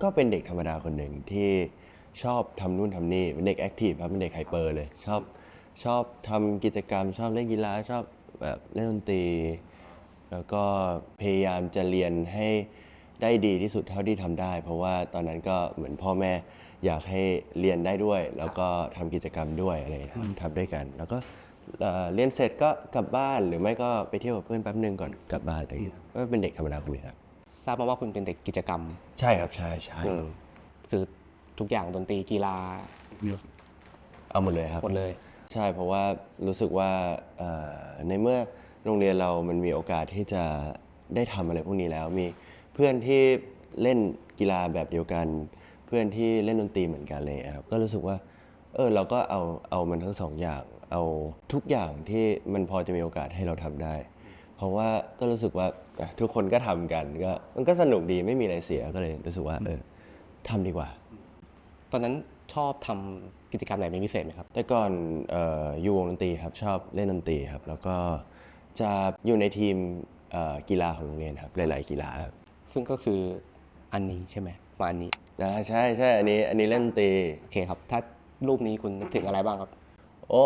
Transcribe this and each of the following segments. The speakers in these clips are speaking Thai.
ก็เป็นเด็กธรรมดาคนหนึ่งที่ชอบทำนู่นทำนี่เป็นเด็กแอคทีฟครับเป็นเด็กไฮเปอร์เลยชอบทำกิจกรรมชอบเล่นกีฬาชอบแบบเล่นดนตรีแล้วก็พยายามจะเรียนให้ได้ดีที่สุดเท่าที่ทำได้เพราะว่าตอนนั้นก็เหมือนพ่อแม่อยากให้เรียนได้ด้วยแล้วก็ทำกิจกรรมด้วยอะไรทำด้วยกันแล้วก็เรียนเสร็จก็กลับบ้านหรือไม่ก็ไปเที่ยวกับเพื่อนแป๊บนึงก่อนกลับบ้านอะไรอย่างเงี้ยก็เป็นเด็กธรรมดาคนนึงครับ ทราบมาว่าคุณเป็นเด็กกิจกรรมใช่ครับใช่คือทุกอย่างดนตรีกีฬาเอาหมดเลยครับหมดเลยใช่เพราะว่ารู้สึกว่าในเมื่อโรงเรียนเรามันมีโอกาสที่จะได้ทำอะไรพวกนี้แล้วมีเพื่อนที่เล่นกีฬาแบบเดียวกันเพื่อนที่เล่นดนตรีเหมือนกันเลยครับก็รู้สึกว่าเราก็เอามันทั้งสองอย่างเอาทุกอย่างที่มันพอจะมีโอกาสให้เราทำได้เพราะว่าก็รู้สึกว่าทุกคนก็ทำกันก็มันก็สนุกดีไม่มีอะไรเสียก็เลยรู้สึกว่าทำดีกว่าตอนนั้นชอบทำกิจกรรมไหนเป็นพิเศษไหมครับแต่ก่อนอยู่วงดนตรีครับชอบเล่นดนตรีครับแล้วก็จะอยู่ในทีมกีฬาของโรงเรียนครับหลายๆกีฬาครับซึ่งก็คืออันนี้ใช่ไหมมาอันนี้ใช่ใช่อันนี้เล่นดนตรีโอเคครับถ้ารูปนี้คุณนึกถึงอะไรบ้างครับ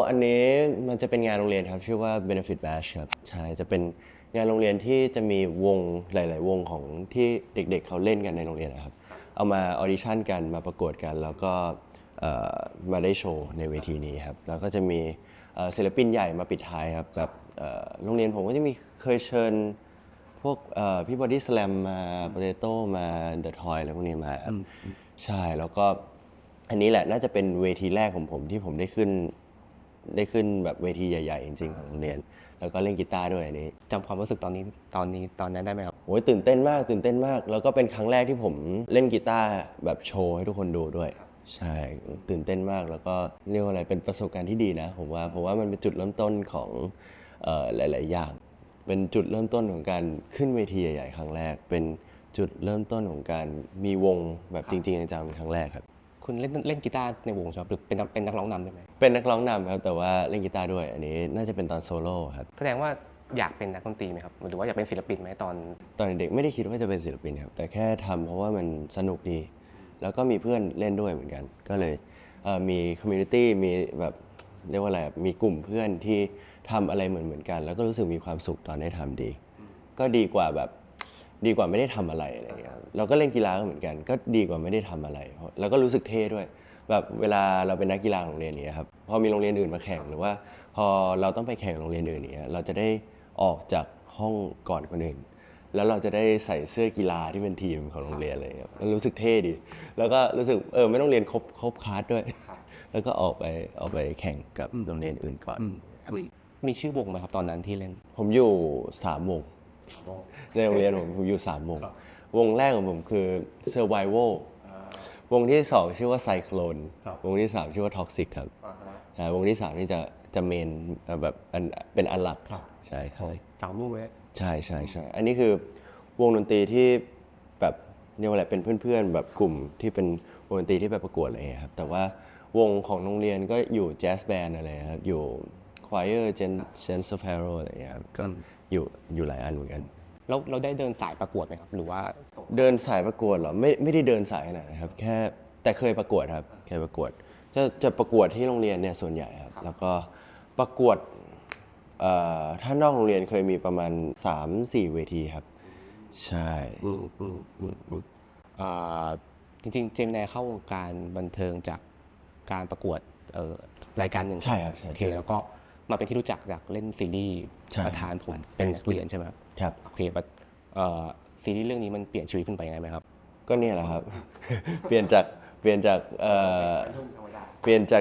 อันนี้มันจะเป็นงานโรงเรียนครับชื่อว่า Benefit Bash ครับใช่จะเป็นงานโรงเรียนที่จะมีวงหลายๆวงของที่เด็กๆเขาเล่นกันในโรงเรียนนะครับเอามาออดิชั่นกันมาประกวดกันแล้วก็มาได้โชว์ในเวทีนี้ครับแล้วก็จะมีศิลปินใหญ่มาปิดท้ายครับแบบโรงเรียนผมก็จะมีเคยเชิญพวกพี่บอดี้สแลมมาโปเตโต้มาเดอะทอยอะไรพวกนี้มาครับใช่แล้วก็อันนี้แหละน่าจะเป็นเวทีแรกของผมที่ผมได้ขึ้นแบบเวทีใหญ่ๆจริงๆของโรงเรียนแล้วก็เล่นกีตาร์ด้วยอันนี้จำความรู้สึกตอนนั้นได้ไหมครับโอ้ยตื่นเต้นมากแล้วก็เป็นครั้งแรกที่ผมเล่นกีตาร์แบบโชว์ให้ทุกคนดูด้วยใช่ตื่นเต้นมากแล้วก็เรียกว่าอะไรเป็นประสบการณ์ที่ดีนะผมว่ามันเป็นจุดเริ่มต้นของหลายๆอย่างเป็นจุดเริ่มต้นของการขึ้นเวทีใหญ่ๆครั้งแรกเป็นจุดเริ่มต้นของการมีวงแบบจริงๆจังๆเป็นครั้งแรกครับคุณเล่นกีตาร์ในวงใช่ไหมหรือเป็นนักร้องนำได้ไหมเป็นนักร้องนำครับแต่ว่าเล่นกีตาร์ด้วยอันนี้น่าจะเป็นตอนโซโล่ครับแสดงว่าอยากเป็นนักดนตรีไหมครับหรือว่าอยากเป็นศิลปินไหมตอนเด็กไม่ได้คิดว่าจะเป็นศิลปินครับแต่แค่ทำเพราะว่ามันสนุกดีแล้วก็มีเพื่อนเล่นด้วยเหมือนกันก็เลยมีคอมมูนิตี้มีแบบเรียกว่าอะไรมีกลุ่มเพื่อนที่ทำอะไรเหมือนกันแล้วก็รู้สึกมีความสุขตอนได้ทำดีก็ดีกว่าไม่ได้ทำอะไรอะไรอย่างเงี้ยเราก็เล่นกีฬาก็เหมือนกันก็ดีกว่าไม่ได้ทำอะไรแล้วก็รู้สึกเท่ด้วยแบบเวลาเราเป็นนักกีฬาโรงเรียนนี้ครับพอมีโรงเรียนอื่นมาแข่งหรือว่าพอเราต้องไปแข่งโรงเรียนอื่นนี้เราจะได้ออกจากห้องก่อนคนอื่นแล้วเราจะได้ใส่เสื้อกีฬาที่เป็นทีมของโรงเรียนอะไรอย่างเงี้ยมันรู้สึกเท่ดีแล้วก็รู้สึกไม่ต้องเรียนครบคลาสด้วยแล้วก็ออกไปแข่งกับโรงเรียนอื่นก่อนมีชื่อวงไหมครับตอนนั้นที่เล่นผมอยู่3 วงในโรงเรียนผมอยู่3 วงวงแรกของผมคือ Survival วงที่2ชื่อว่า Cyclone วงที่3ชื่อว่า Toxic ครับวงที่3นี่จะเมนแบบเป็นอันหลักใช่3 วงเลยใช่อันนี้คือวงดนตรีที่แบบเรียกว่าอะไรเป็นเพื่อนๆแบบกลุ่มที่เป็นวงดนตรีที่ไปประกวดอะไรครับแต่ว่าวงของโรงเรียนก็อยู่แจ๊สแบนด์อะไรครับอยู่ Choir Gen Soprano อะไรครับก็อยู่หลายอันเหมือนกันเราได้เดินสายประกวดไหมครับหรือว่าเดินสายประกวดเหรอไม่ได้เดินสายขนาดนะครับแค่แต่เคยประกวดครับเคยประกวดจะประกวดที่โรงเรียนเนี่ยส่วนใหญ่ครับแล้วก็ประกวดถ้านอกโรงเรียนเคยมีประมาณ 3-4 เวทีครับใช่จริงๆเจมส์แนเข้าวงการบันเทิงจากการประกวดรายการหนึ่งใช่ครับใช่โอเคแล้วก็มาเป็นที่รู้จักจากเล่นซีรีส์ประธานผมเป็นนักเรียนใช่ไหมครับโอเคซีรีส์เรื่องนี้มันเปลี่ยนชีวิตขึ้นไปยังไงไหมครับก็เนี่ยแหละครับ เปลี่ยนจา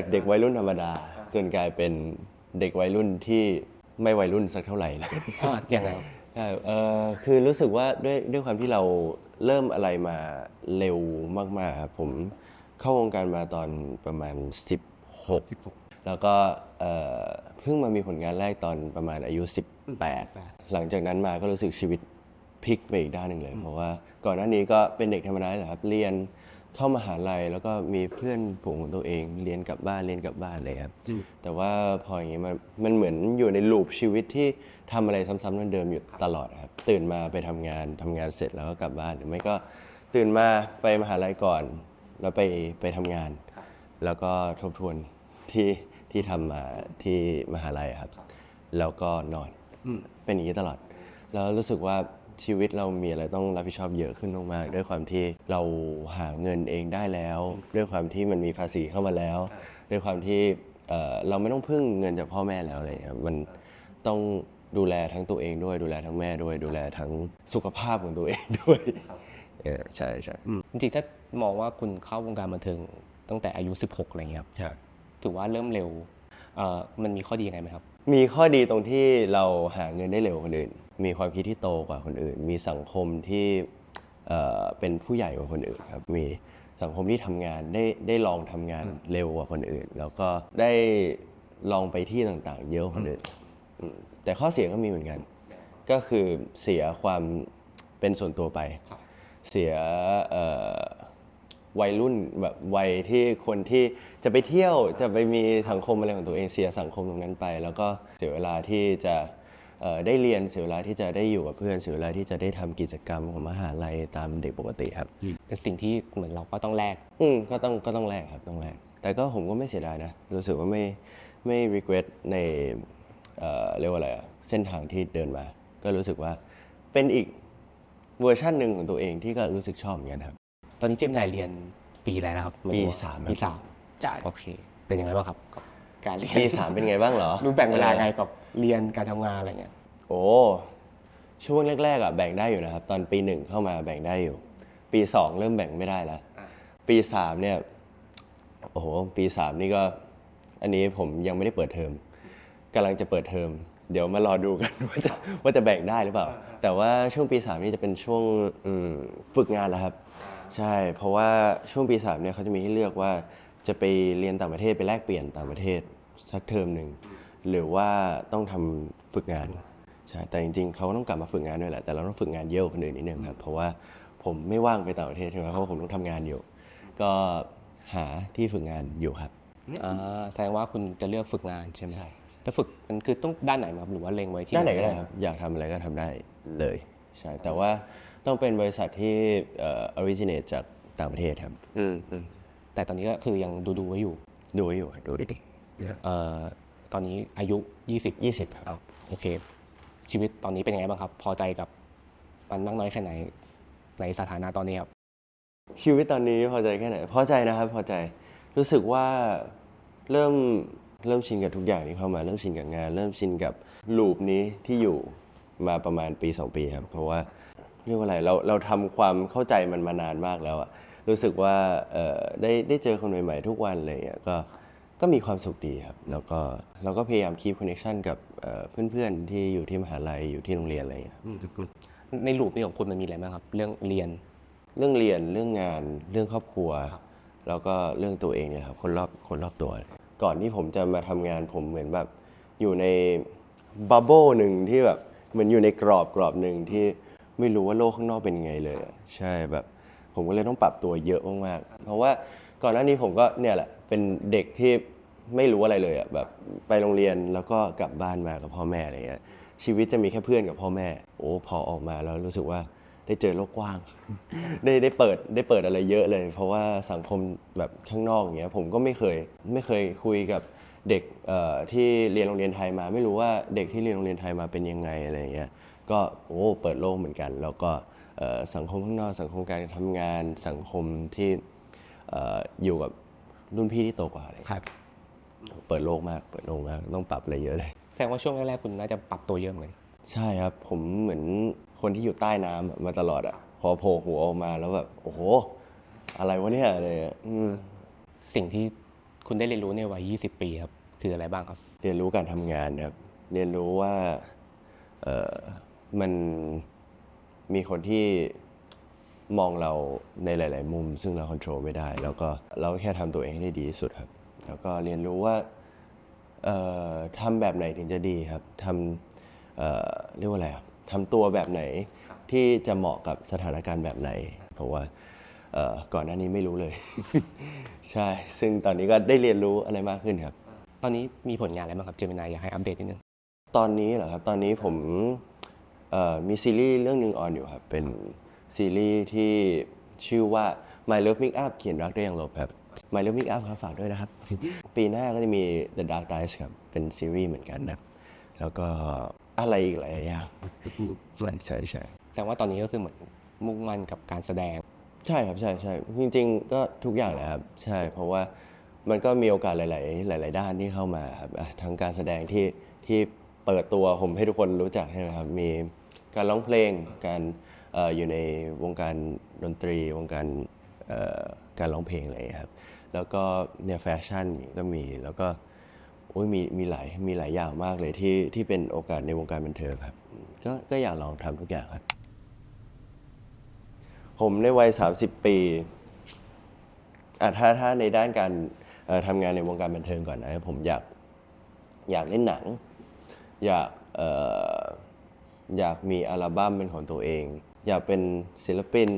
กเด็กวัยรุ่นธรรมดาจนกลายเป็นเด็กวัยรุ่นที่ไม่วัยรุ่นสักเท่าไหร่เลยยังไงใช่คือรู้สึกว่าด้วยความที่เราเริ่มอะไรมาเร็วมากๆครับผมเข้าวงการมาตอนประมาณ16แล้วก็เพิ่งมามีผลงานแรกตอนประมาณอายุ18หลังจากนั้นมาก็รู้สึกชีวิตพลิกไปอีกด้านหนึ่งเลยเพราะว่าก่อนหน้านี้ก็เป็นเด็กธรรมดาแหละครับเรียนเข้ามหาลัยแล้วก็มีเพื่อนฝูงของตัวเองเรียนกลับบ้านเลยครับแต่ว่าพออย่างนี้มันเหมือนอยู่ในลูปชีวิตที่ทำอะไรซ้ำๆเดิมๆอยู่ตลอดครับตื่นมาไปทำงานเสร็จแล้วก็กลับบ้านหรือไม่ก็ ตื่นมาไปมหาลัยก่อนแล้วไปทำงาน แล้วก็ทบทวนที่ทำมาที่มหาลัยครับ แล้วก็นอนเป็นอย่างนี้ตลอด แล้วรู้สึกว่าชีวิตเรามีอะไรต้องรับผิดชอบเยอะขึ้นมากๆด้วยความที่เราหาเงินเองได้แล้ว ด้วยความที่มันมีภาษีเข้ามาแล้ว ด้วยความที่เราไม่ต้องพึ่งเงินจากพ่อแม่แล้วอะไรอย่างเงี้ยมันต้องดูแลทั้งตัวเองด้วยดูแลทั้งแม่ด้วยดูแลทั้งสุขภาพของตัวเองด้วยใช่ใช่ จริงๆถ้ามองว่าคุณเข้าวงการบันเทิงตั้งแต่อายุ 16อะไรเงี้ยครับ ครับ ถือว่าเริ่มเร็วมันมีข้อดียังไงไหมครับ มีข้อดีตรงที่เราหาเงินได้เร็วกว่าคนอื่น มีความคิดที่โตกว่าคนอื่น มีสังคมที่เป็นผู้ใหญ่กว่าคนอื่นครับ มีสังคมที่ทำงานได้ลองทำงานเร็วกว่าคนอื่น แล้วก็ได้ลองไปที่ต่างๆ เยอะกว่าคนอื่นแต่ข้อเสียก็มีเหมือนกัน ก็คือเสียความเป็นส่วนตัวไป เสียวัยรุ่นแบบวัยที่คนที่จะไปเที่ยวจะไปมีสังคมอะไรของตัวเองเสียสังคมตรงนั้นไป แล้วก็เสียเวลาที่จะได้เรียนเสียเวลาที่จะได้อยู่กับเพื่อนเสียเวลาที่จะได้ทำกิจกรรมของมหาลัยตามเด็กปกติครับ เป็นสิ่งที่เหมือนเราก็ต้องแลก ก็ต้องแลกครับต้องแลกแต่ก็ผมก็ไม่เสียดายนะรู้สึกว่าไม่ regret ในเรียกว่าอะไรอะเส้นทางที่เดินมา ก็รู้สึกว่าเป็นอีกเวอร์ชันหนึ่งของตัวเองที่ก็รู้สึกชอบเหมือนกันครับ ตอนนี้เจมส์นายเรียนปีอะไรนะครับ ปีสามครับ ปี 3ใช่โอเค เป็นยังไงบ้างครับกับการเรียน ปี 3เป็นไงบ้างเหรอ รู้แบ่งเวลาไงกับเรียนการทำงานอะไรเงี้ย โอ้ช่วงแรกๆอ่ะแบ่งได้อยู่นะครับ ตอนปี 1เข้ามาแบ่งได้อยู่ ปี 2เริ่มแบ่งไม่ได้แล้วปี 3เนี่ยโอ้โหปี 3นี่ก็อันนี้ผมยังไม่ได้เปิดเทอมกำลังจะเปิดเทอมเดี๋ยวมารอดูกัน ว่าจะแบ่งได้หรือเปล่า แต่ว่าช่วงปี 3นี่จะเป็นช่วงฝึกงานแล้วครับ ใช่ เพราะว่าช่วงปี 3เนี่ยเขาจะมีให้เลือกว่าจะไปเรียนต่างประเทศไปแลกเปลี่ยนต่างประเทศสักเทอมหนึ่งหรือว่าต้องทำฝึกงานใช่แต่จริงๆเขาก็ต้องกลับมาฝึกงานด้วยแหละแต่เราต้องฝึกงานเยอะกว่าคนอื่นนิดนึงครับเพราะว่าผมไม่ว่างไปต่างประเทศใช่ไหมเพราะว่าผมต้องทำงานอยู่ ก็หาที่ฝึกงานอยู่ครับ แสดงว่าคุณจะเลือกฝึกงานใช่ไหมแต่ฝึกมันคือต้องด้านไหนครับหรือว่าเล็งไว้ที่ ด้านไหนก็ได้ครับอยากทำอะไรก็ทำได้เลยใช่แต่ว่าต้องเป็นบริษัทที่originate จากต่างประเทศครับ แต่ตอนนี้ก็คือยังดูไว้อยู่ ดูไว้อยู่ครับดูดิ ตอนนี้อายุ 20 20ครับ โอเค ชีวิตตอนนี้เป็นยังไงบ้างครับ พอใจกับมันมากน้อยแค่ไหนในสถานะตอนนี้ครับ ชีวิตตอนนี้พอใจแค่ไหนพอใจนะครับพอใจรู้สึกว่าเริ่มชินกับทุกอย่างที่เข้ามาเริ่มชินกับงาน เริ่มชินกับลูปนี้ที่อยู่มาประมาณปี 2 ปีครับเพราะว่าเรียกว่าอะไรเราทำความเข้าใจมันมานานมากแล้วอะรู้สึกว่าได้เจอคนใหม่ๆทุกวันอะไรอย่างเงี้ยก็มีความสุขดีครับแล้วก็เราก็พยายาม keep connection กับเพื่อนๆที่อยู่ที่มหาลัยอยู่ที่โรงเรียนอะไรอย่างเงี้ยครับ ในลูปนี้ของคุณมันมีอะไรบ้างครับ เรื่องเรียน เรื่องเรียนเรื่องงานเรื่องครอบครัว แล้วก็เรื่องตัวเองเนี่ยครับคนรอบตัว ก่อนที่ผมจะมาทำงานผมเหมือนแบบอยู่ในบับเบิลหนึ่งที่แบบเหมือนอยู่ในกรอบหนึ่งที่ไม่รู้ว่าโลกข้างนอกเป็นยังไงเลยอะใช่แบบผมก็เลยต้องปรับตัวเยอะมากๆเพราะว่าก่อนหน้านี้ผมก็เนี่ยแหละเป็นเด็กที่ไม่รู้อะไรเลยอะแบบไปโรงเรียนแล้วก็กลับบ้านมากับพ่อแม่อะไรเงี้ยชีวิตจะมีแค่เพื่อนกับพ่อแม่โอ้พอออกมาแล้วรู้สึกว่า ได้เจอโลกกว้าง ได้เปิดอะไรเยอะเลย เพราะว่าสังคมแบบข้างนอกอย่างเงี้ยผมก็ไม่เคยคุยกับเด็กที่เรียนโรงเรียนไทยมา ไม่รู้ว่าเด็กที่เรียนโรงเรียนไทยมาเป็นยังไงอะไรอย่างเงี้ยก็โอ้เปิดโลกเหมือนกัน แล้วก็สังคมข้างนอกสังคมการทำงานสังคมที่อยู่กับรุ่นพี่ที่โตกว่าอะไรครับเปิดโลกมากต้องปรับอะไรเยอะเลย แสดงว่าช่วงแรกๆคุณน่าจะปรับตัวเยอะเหมือนกัน ใช่ครับผมเหมือนคนที่อยู่ใต้น้ำอะมาตลอดอ่ะพอโผล่หัวออกมาแล้วแบบโอ้โหอะไรวะเนี่ยอะไรอะ สิ่งที่คุณได้เรียนรู้ในวัย 20 ปีครับ คืออะไรบ้างครับ เรียนรู้การทำงานครับเรียนรู้ว่ามันมีคนที่มองเราในหลาย ๆ มุม ซึ่งเราควบคุมไม่ได้ แล้วก็เราก็แค่ทำตัวเองให้ได้ดีที่สุดครับ แล้วก็เรียนรู้ว่าทำแบบไหนถึงจะดีครับทำเรียกว่าอะไรอะทำตัวแบบไหนที่จะเหมาะกับสถานการณ์แบบไหน เพราะว่าก่อนหน้านี้ไม่รู้เลย ใช่ ซึ่งตอนนี้ก็ได้เรียนรู้อะไรมากขึ้นครับ ตอนนี้มีผลงานอะไรบ้างครับ เจมินายอยากให้อัปเดตนิดนึง ตอนนี้เหรอครับตอนนี้ผมมีซีรีส์เรื่องหนึ่งออนอยู่ครับเป็นซีรีส์ที่ ชื่อว่า My Love Makeup เขียนรักได้อย่างลบครับ My Love Makeup ครับฝากด้วยนะครับ ปีหน้าก็จะมี The Dark Dice ครับ เป็นซีรีส์เหมือนกันนะครับแล้วก็อะไรอีกหลายอย่างใช่ใช่ แสดงว่าตอนนี้ก็คือเหมือนมุ่งมั่นกับการแสดง ใช่ครับใช่ใช่จริงๆก็ทุกอย่างแหละครับใช่เพราะว่ามันก็มีโอกาสหลายๆด้านที่เข้ามาครับทั้งการแสดงที่เปิดตัวผมให้ทุกคนรู้จักใช่ไหมครับมีการร้องเพลงการอยู่ในวงการดนตรีวงการการร้องเพลงอะไรอย่างเงี้ยครับแล้วก็เนี่ยแฟชั่นก็มีแล้วก็โอ้ยมีหลายอย่างมากเลยที่เป็นโอกาสในวงการบันเทิงครับก็อยากลองทำทุกอย่างครับ ผมในวัย 30 ปีถ้าในด้านการทำงานในวงการบันเทิงก่อนนะผมอยากเล่นหนัง อยากอยากมีอัลบั้มเป็นของตัวเอง อยากเป็นศิลปิน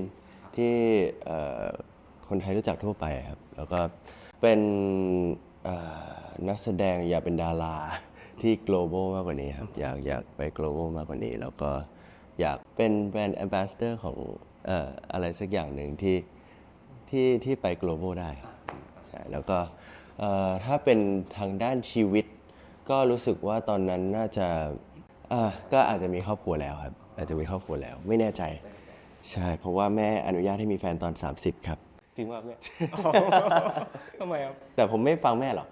ที่คนไทยรู้จักทั่วไปครับ แล้วก็เป็นนักแสดงอยากเป็นดาราที่ global มากกว่านี้ครับ อยากไป global มากกว่านี้ แล้วก็อยากเป็นแบรนด์ ambassador ของอะไรสักอย่างหนึ่งที่ไป global ได้ครับใช่แล้วก็ถ้าเป็นทางด้านชีวิต ก็รู้สึกว่าตอนนั้นน่าจะก็อาจจะมีครอบครัวแล้วครับอาจจะมีครอบครัวแล้วไม่แน่ใจใช่เพราะว่าแม่อนุญาตให้มีแฟนตอน 30 ครับ จริงว่าเนี่ย ทำไมครับ แต่ผมไม่ฟังแม่หรอก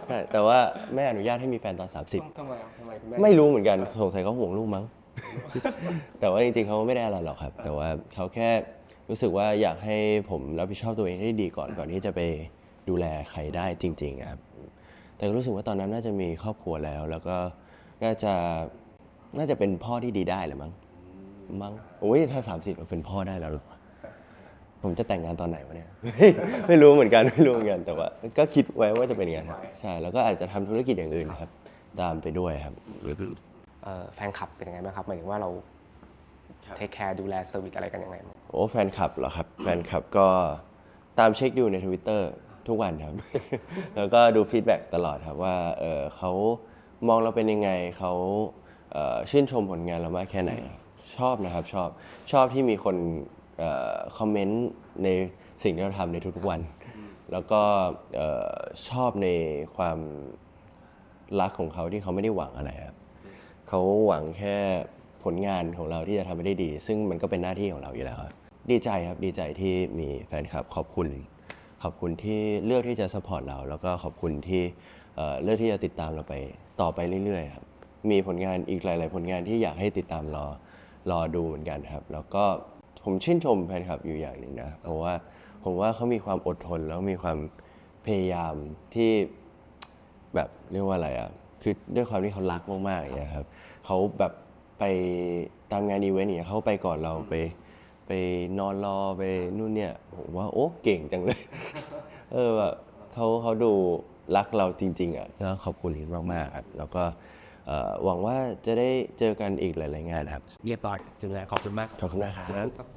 ใช่แต่ว่าแม่อนุญาตให้มีแฟนตอน 30 ทำไมครับทำไมคุณแม่ ไม่รู้เหมือนกันสงสัยเขาห่วงลูกมั้ง แต่ว่าจริงๆเขาไม่ได้อะไรหรอกครับ แต่ว่าเขาแค่รู้สึกว่าอยากให้ผมรับผิดชอบตัวเองให้ดีก่อนที่จะไปดูแลใครได้จริงๆครับ แต่รู้สึกว่าตอนนั้นน่าจะมีครอบครัวแล้ว แล้วก็น่าจะเป็นพ่อที่ดีได้แหละมั้งโอ้ยถ้า 30เราเป็นพ่อได้แล้วเหรอผมจะแต่งงานตอนไหนวะเนี่ย ไม่รู้เหมือนกันแต่ว่าก็คิดไว้ว่าจะเป็นอย่างนั้นครับใช่แล้วก็อาจจะทำธุรกิจอย่างอื่นครับ ตามไปด้วยครับ แฟนคลับเป็นยังไงบ้างครับหมายถึงว่าเราเทคแคร์ดูแลเซอร์วิสอะไรกันยังไงบ้าง โอ้แฟนคลับเหรอครับ แฟนคลับก็ตามเช็คดูใน Twitter ทุกวันครับ แล้วก็ดูฟีดแบ็กตลอดครับว่าเขามองเราเป็นยังไงเขาชื่นชมผลงานเรามากแค่ไหน ชอบนะครับชอบที่มีคนคอมเมนต์ในสิ่งที่เราทำในทุกๆวัน แล้วก็ชอบในความรักของเขาที่เขาไม่ได้หวังอะไรครับเขาหวังแค่ผลงานของเราที่จะทำให้ได้ดี ซึ่งมันก็เป็นหน้าที่ของเราอยู่แล้วครับดีใจครับดีใจที่มีแฟนคลับขอบคุณที่เลือกที่จะสปอร์ตเรา แล้วก็ขอบคุณที่เลือกที่จะติดตามเราไปต่อไปเรื่อยๆครับมีผลงานอีกหลายๆผลงานที่อยากให้ติดตามรอดูเหมือนกันครับแล้วก็ผมชื่นชมแฟนคลับอยู่อย่างหนึ่งนะเพราะว่าผมว่าเขามีความอดทนแล้วมีความพยายามที่แบบเรียกว่าอะไรอ่ะคือด้วยความที่เขารักมากๆอย่างเงี้ยครับเขาแบบไปตามงานอีเวนต์อย่างเงี้ยเขาไปก่อนเราไปนอนรอไปนู่นเนี่ยผมว่าโอ้เก่งจังเลย แบบเขาดูรักเราจริงๆอ่ะก็ขอบคุณมากๆครับแล้วก็หวังว่าจะได้เจอกันอีกหลายๆงานครับ เรียบร้อยถึงแล้วขอบคุณมาก ขอบคุณนะครับ